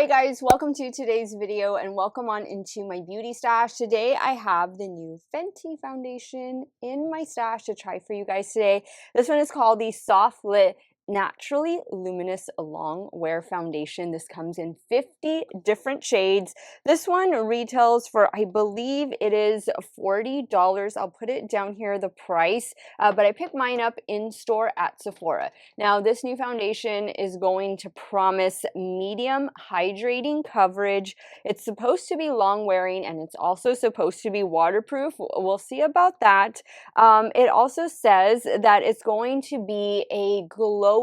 Hey guys, welcome to today's video and welcome on into my beauty stash. Today I have the new Fenty foundation in my stash to try for you guys today. This one is called the Soft Lit Naturally Luminous Long Wear Foundation. This comes in 50 different shades. This one retails for, I believe it is $40. I'll put it down here, the price, but I picked mine up in store at Sephora. Now, this new foundation is going to promise medium hydrating coverage. It's supposed to be long wearing and it's also supposed to be waterproof. We'll see about that. It also says that it's going to be a glowy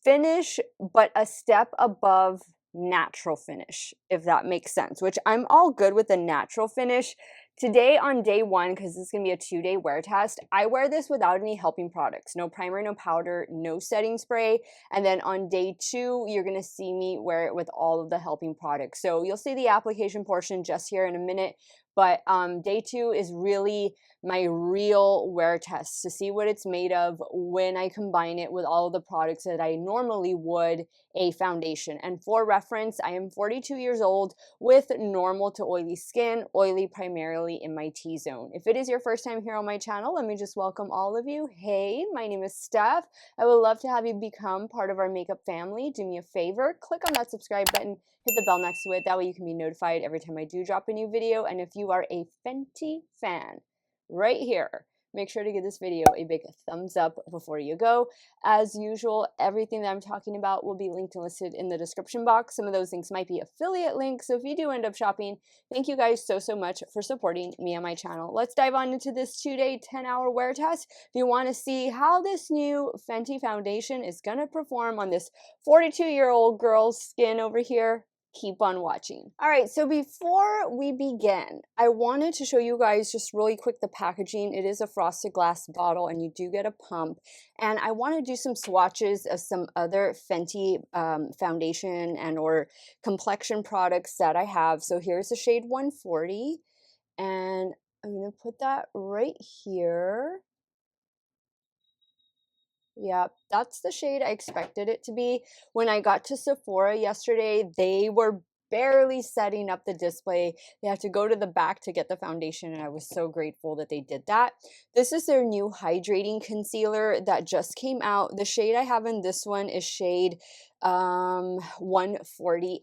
finish, but a step above natural finish, if that makes sense, which I'm all good with the natural finish. Today on day one, because this is going to be a 2-day wear test, I wear this without any helping products. No primer, no powder, no setting spray. And then on day 2, you're going to see me wear it with all of the helping products. So you'll see the application portion just here in a minute. But day 2 is really my real wear test to see what it's made of when I combine it with all of the products that I normally would a foundation. And for reference, I am 42 years old with normal to oily skin, oily primarily in my T-zone. If it is your first time here on my channel, let me just welcome all of you. Hey, my name is Steff. I would love to have you become part of our makeup family. Do me a favor, click on that subscribe button, hit the bell next to it. That way you can be notified every time I do drop a new video. And if you are a Fenty fan, right here, make sure to give this video a big thumbs up before you go. As usual, everything that I'm talking about will be linked and listed in the description box. Some of those links might be affiliate links, so if you do end up shopping, thank you guys so much for supporting me on my channel. Let's dive on into this 2-day 10-hour wear test. If you want to see how this new Fenty foundation is going to perform on this 42-year-old girl's skin over here, keep on watching. All right, so before we begin, I wanted to show you guys just really quick the packaging. It is a frosted glass bottle and you do get a pump. And I want to do some swatches of some other Fenty foundation and or complexion products that I have. So here's the shade 140 and I'm going to put that right here. Yeah, that's the shade I expected it to be. When I got to Sephora yesterday, they were barely setting up the display. They had to go to the back to get the foundation, and I was so grateful that they did that. This is their new hydrating concealer that just came out. The shade I have in this one is shade 140N.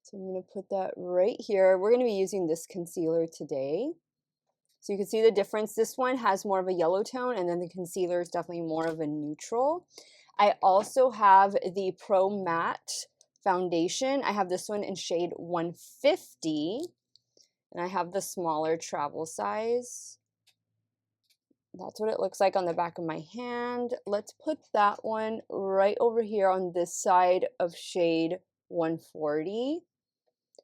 So I'm going to put that right here. We're going to be using this concealer today. So you can see the difference. This one has more of a yellow tone, and then the concealer is definitely more of a neutral. I also have the Pro Matte foundation. I have this one in shade 150, and I have the smaller travel size. That's what it looks like on the back of my hand. Let's put that one right over here on this side of shade 140.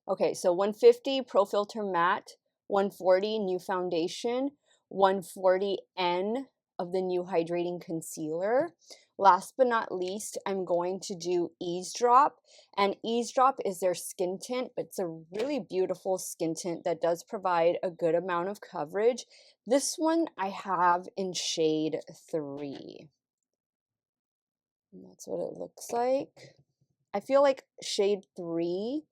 Okay, so 150 Pro Filter Matte, 140 new foundation, 140N of the new hydrating concealer. Last but not least, I'm going to do Eavesdrop, and Eavesdrop is their skin tint, but it's a really beautiful skin tint that does provide a good amount of coverage. This one I have in shade 3. And that's what it looks like. I feel like shade 3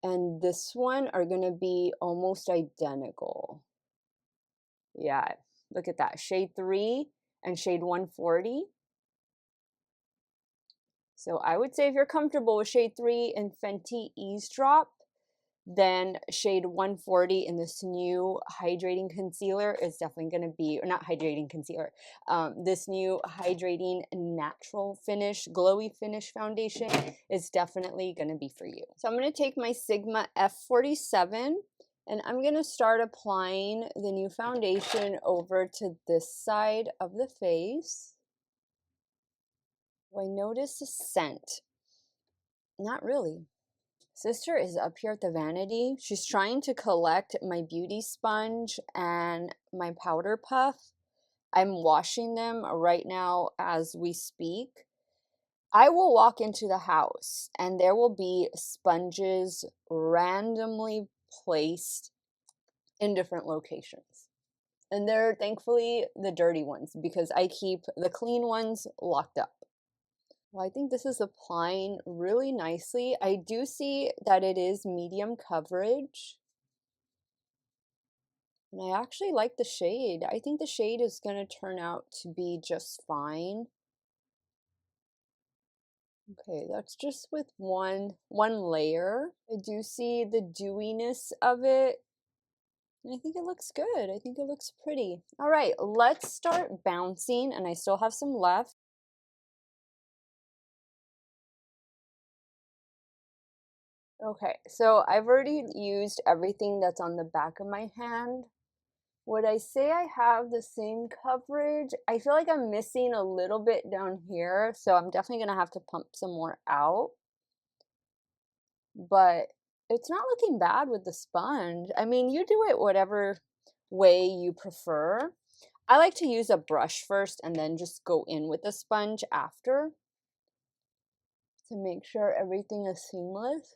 and this one are going to be almost identical. Yeah, look at that. Shade 3 and shade 140. So I would say if you're comfortable with shade 3 and Fenty Eavesdrop, then shade 140 in this new hydrating concealer is definitely going to be, or not hydrating concealer, this new hydrating natural finish, glowy finish foundation is definitely going to be for you. So I'm going to take my Sigma F47 and I'm going to start applying the new foundation over to this side of the face. Do I notice a scent? Not really. Sister is up here at the vanity. She's trying to collect my beauty sponge and my powder puff. I'm washing them right now as we speak. I will walk into the house and there will be sponges randomly placed in different locations. And they're thankfully the dirty ones because I keep the clean ones locked up. Well, I think this is applying really nicely. I do see that it is medium coverage. And I actually like the shade. I think the shade is going to turn out to be just fine. Okay, that's just with one layer. I do see the dewiness of it. And I think it looks good. I think it looks pretty. All right, let's start bouncing, and I still have some left. Okay, so I've already used everything that's on the back of my hand. Would I say I have the same coverage? I feel like I'm missing a little bit down here, so I'm definitely gonna have to pump some more out. But it's not looking bad with the sponge. I mean, you do it whatever way you prefer. I like to use a brush first and then just go in with the sponge after to make sure everything is seamless.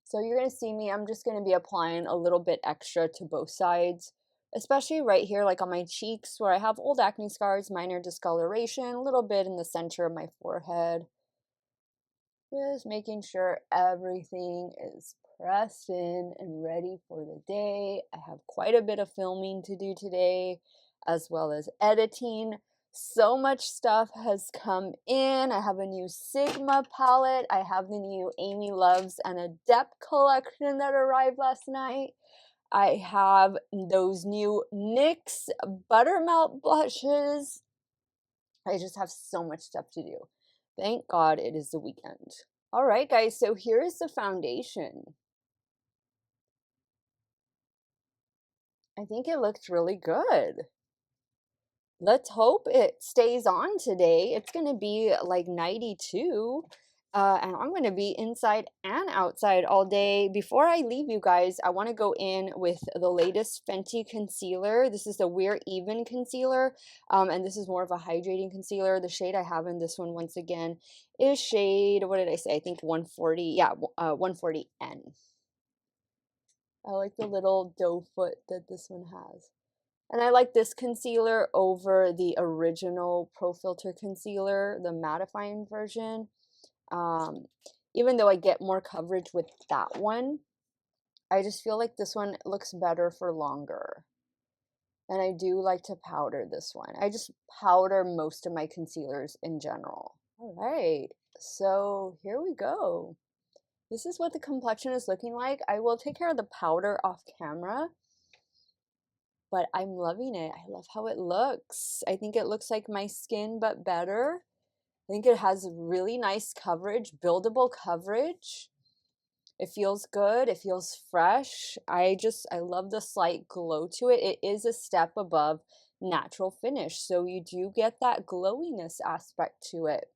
So you're going to see me, I'm just going to be applying a little bit extra to both sides, especially right here, like on my cheeks where I have old acne scars, minor discoloration, a little bit in the center of my forehead. Just making sure everything is pressed in and ready for the day. I have quite a bit of filming to do today, as well as editing. So much stuff has come in. I have a new Sigma palette. I have the new Amy Loves and Adept collection that arrived last night. I have those new NYX Buttermelt blushes. I just have so much stuff to do. Thank God it is the weekend. All right, guys, so here's the foundation. I think it looks really good. Let's hope it stays on today. It's going to be like 92. And I'm going to be inside and outside all day. Before I leave you guys, I want to go in with the latest Fenty concealer. This is the Wear Even concealer. And this is more of a hydrating concealer. The shade I have in this one, once again, is shade, what did I say? I think 140. Yeah, 140N. I like the little doe foot that this one has. And I like this concealer over the original Pro Filter concealer, the mattifying version. Even though I get more coverage with that one, I just feel like this one looks better for longer. And I do like to powder this one. I just powder most of my concealers in general. All right, so here we go. This is what the complexion is looking like. I will take care of the powder off camera. But I'm loving it. I love how it looks. I think it looks like my skin, but better. I think it has really nice coverage, buildable coverage. It feels good. It feels fresh. I love the slight glow to it. It is a step above natural finish. So you do get that glowiness aspect to it.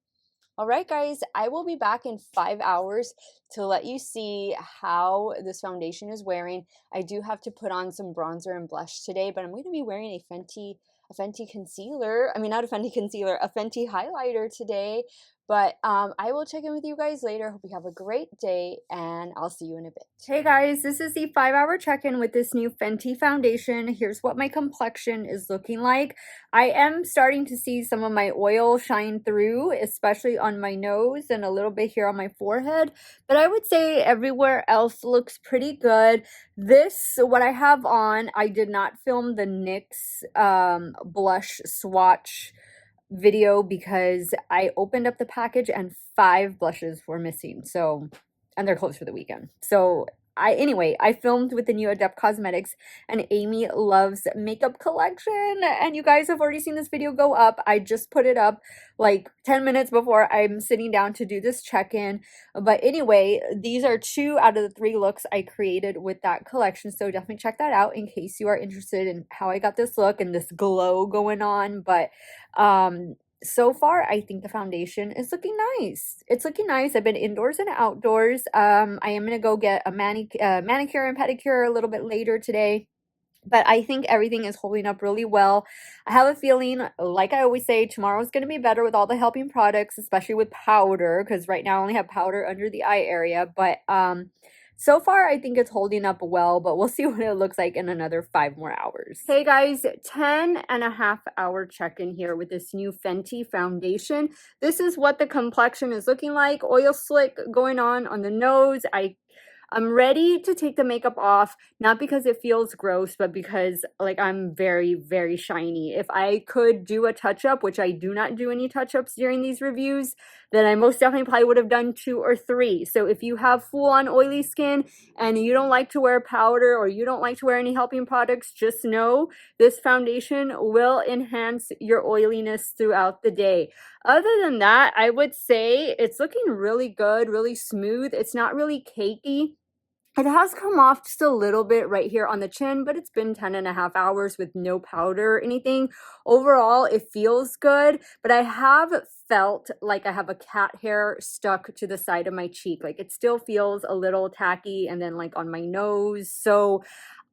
All right, guys, I will be back in 5 hours to let you see how this foundation is wearing. I do have to put on some bronzer and blush today, but I'm going to be wearing a Fenty concealer. I mean, not a Fenty concealer, a Fenty highlighter today. But I will check in with you guys later. Hope you have a great day, and I'll see you in a bit. Hey guys, this is the 5-hour check-in with this new Fenty foundation. Here's what my complexion is looking like. I am starting to see some of my oil shine through, especially on my nose and a little bit here on my forehead. But I would say everywhere else looks pretty good. This, what I have on, I did not film the NYX blush swatch video because I opened up the package and 5 blushes were missing. So, and they're closed for the weekend. So anyway, I filmed with the new Adept Cosmetics and Amy Loves makeup collection, and you guys have already seen this video go up. I just put it up like 10 minutes before I'm sitting down to do this check-in. But anyway, these are 2 out of the 3 looks I created with that collection, so definitely check that out in case you are interested in how I got this look and this glow going on. But so far, I think the foundation is looking nice. It's looking nice. I've been indoors and outdoors. I am going to go get a manicure and pedicure a little bit later today. But I think everything is holding up really well. I have a feeling, like I always say, tomorrow is going to be better with all the helping products, especially with powder, because right now I only have powder under the eye area. But So far, I think it's holding up well, but we'll see what it looks like in another 5 more hours. Hey guys, 10.5 hour check-in here with this new Fenty foundation. This is what the complexion is looking like. Oil slick going on the nose. I'm ready to take the makeup off, not because it feels gross, but because like I'm very, very shiny. If I could do a touch-up, which I do not do any touch-ups during these reviews, then I most definitely probably would have done 2 or 3. So if you have full-on oily skin and you don't like to wear powder or you don't like to wear any helping products, just know this foundation will enhance your oiliness throughout the day. Other than that, I would say it's looking really good, really smooth. It's not really cakey. It has come off just a little bit right here on the chin, but it's been 10.5 hours with no powder or anything. Overall, it feels good, but I have felt like I have a cat hair stuck to the side of my cheek. Like it still feels a little tacky and then like on my nose. So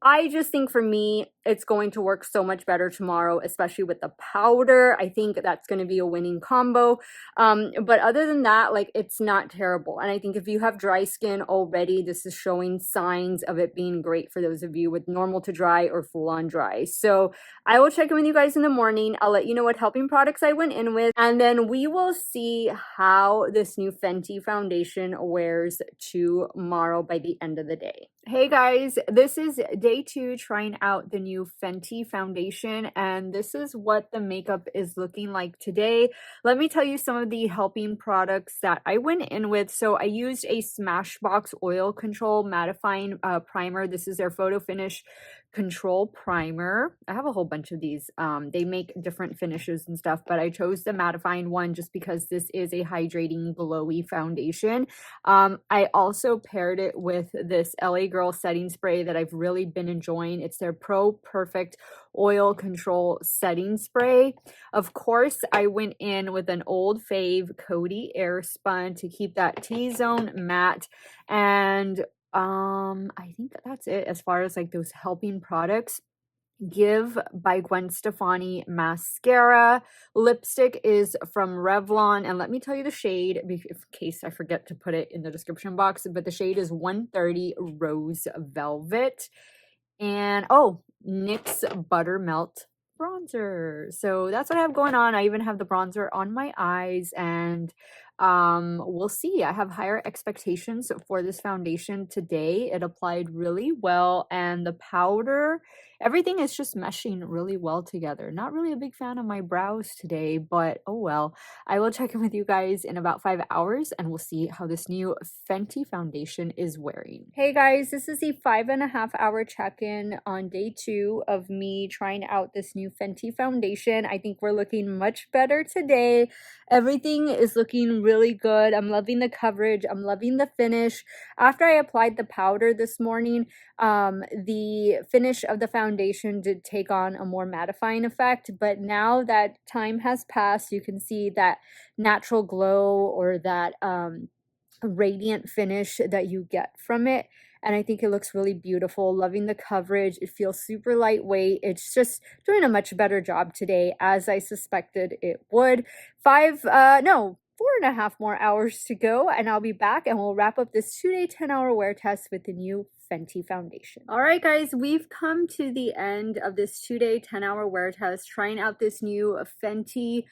I just think for me, it's going to work so much better tomorrow, especially with the powder. I think that's going to be a winning combo. But other than that, like it's not terrible. And I think if you have dry skin already, this is showing signs of it being great for those of you with normal to dry or full on dry. So I will check in with you guys in the morning. I'll let you know what helping products I went in with, and then we will see how this new Fenty foundation wears tomorrow by the end of the day. Hey guys, this is day 2 trying out the new Fenty foundation, and this is what the makeup is looking like today. Let me tell you some of the helping products that I went in with. So I used a Smashbox Oil Control Mattifying Primer. This is their Photo Finish Control Primer. I have a whole bunch of these. They make different finishes and stuff, but I chose the mattifying one just because this is a hydrating, glowy foundation. I also paired it with this LA Girl setting spray that I've really been enjoying. It's their Pro Perfect Oil Control Setting Spray. Of course, I went in with an old fave Coty Airspun to keep that T-zone matte, and I think that's it as far as like those helping products. Give by Gwen Stefani mascara. Lipstick is from Revlon, and let me tell you the shade in case I forget to put it in the description box, but the shade is 130 Rose Velvet. And oh, NYX Buttermelt bronzer. So that's what I have going on. I even have the bronzer on my eyes, and we'll see. I have higher expectations for this foundation today. It applied really well, and the powder, everything is just meshing really well together. Not really a big fan of my brows today, but oh well. I will check in with you guys in about 5 hours, and we'll see how this new Fenty foundation is wearing. Hey guys, this is the 5.5 hour check-in on day 2 of me trying out this new Fenty foundation. I think we're looking much better today. Everything is looking really good. I'm loving the coverage. I'm loving the finish. After I applied the powder this morning, the finish of the foundation did take on a more mattifying effect, but now that time has passed, you can see that natural glow or that radiant finish that you get from it. And I think it looks really beautiful. Loving the coverage. It feels super lightweight. It's just doing a much better job today, as I suspected it would. 4.5 more hours to go, and I'll be back and we'll wrap up this 2-day 10-hour wear test with the new Fenty foundation. All right, guys, we've come to the end of this 2-day 10-hour wear test, trying out this new Fenty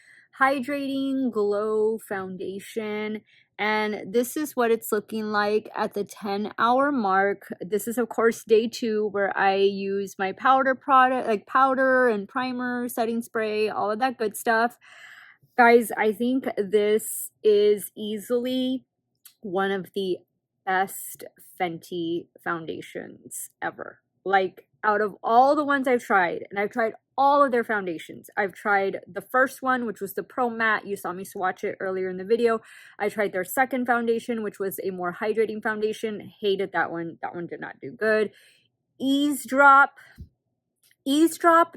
Hydrating Glow Foundation. And this is what it's looking like at the 10-hour mark. This is, of course, day 2, where I use my powder product, like powder and primer, setting spray, all of that good stuff. Guys, I think this is easily one of the best Fenty foundations ever. Like, out of all the ones I've tried, and I've tried all of their foundations. I've tried the first one, which was the Pro Matte. You saw me swatch it earlier in the video. I tried their second foundation, which was a more hydrating foundation. Hated that one. That one did not do good. Eavesdrop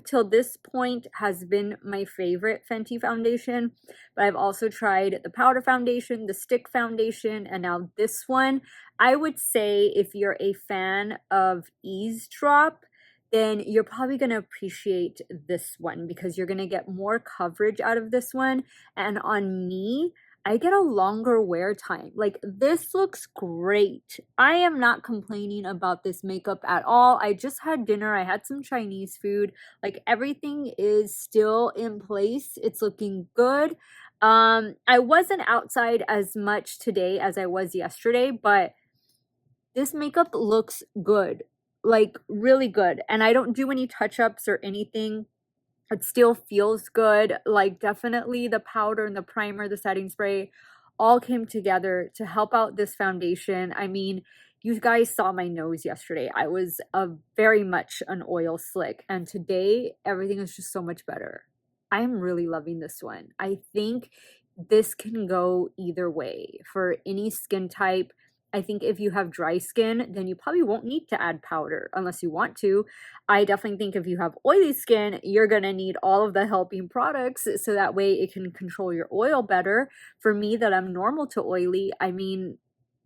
till this point has been my favorite Fenty foundation, but I've also tried the powder foundation, the stick foundation, and now this one. I would say if you're a fan of Eavesdrop, then you're probably going to appreciate this one because you're going to get more coverage out of this one. And on me, I get a longer wear time. Like, this looks great. I am not complaining about this makeup at all. I just had dinner. I had some Chinese food. Like, everything is still in place. It's looking good. I wasn't outside as much today as I was yesterday, but this makeup looks good. Like, really good. And I don't do any touch-ups or anything. It still feels good. Like, definitely the powder and the primer, the setting spray all came together to help out this foundation. I mean, you guys saw my nose yesterday. I was a very much an oil slick, and today everything is just so much better. I am really loving this one. I think this can go either way for any skin type. I think if you have dry skin, then you probably won't need to add powder unless you want to. I definitely think if you have oily skin, you're going to need all of the helping products so that way it can control your oil better. For me, that I'm normal to oily, I mean,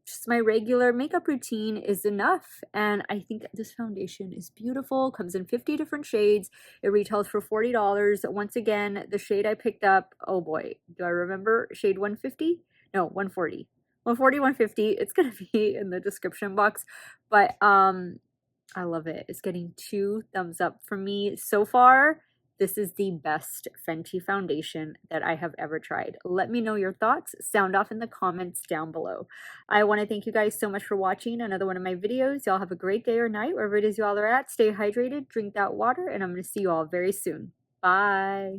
just my regular makeup routine is enough. And I think this foundation is beautiful. Comes in 50 different shades. It retails for $40. Once again, the shade I picked up, oh boy, do I remember? Shade 150? No, 140. 140, 150. It's going to be in the description box. But I love it. It's getting 2 thumbs up from me so far. This is the best Fenty foundation that I have ever tried. Let me know your thoughts. Sound off in the comments down below. I want to thank you guys so much for watching another one of my videos. Y'all have a great day or night, wherever it is y'all are at. Stay hydrated, drink that water, and I'm going to see you all very soon. Bye.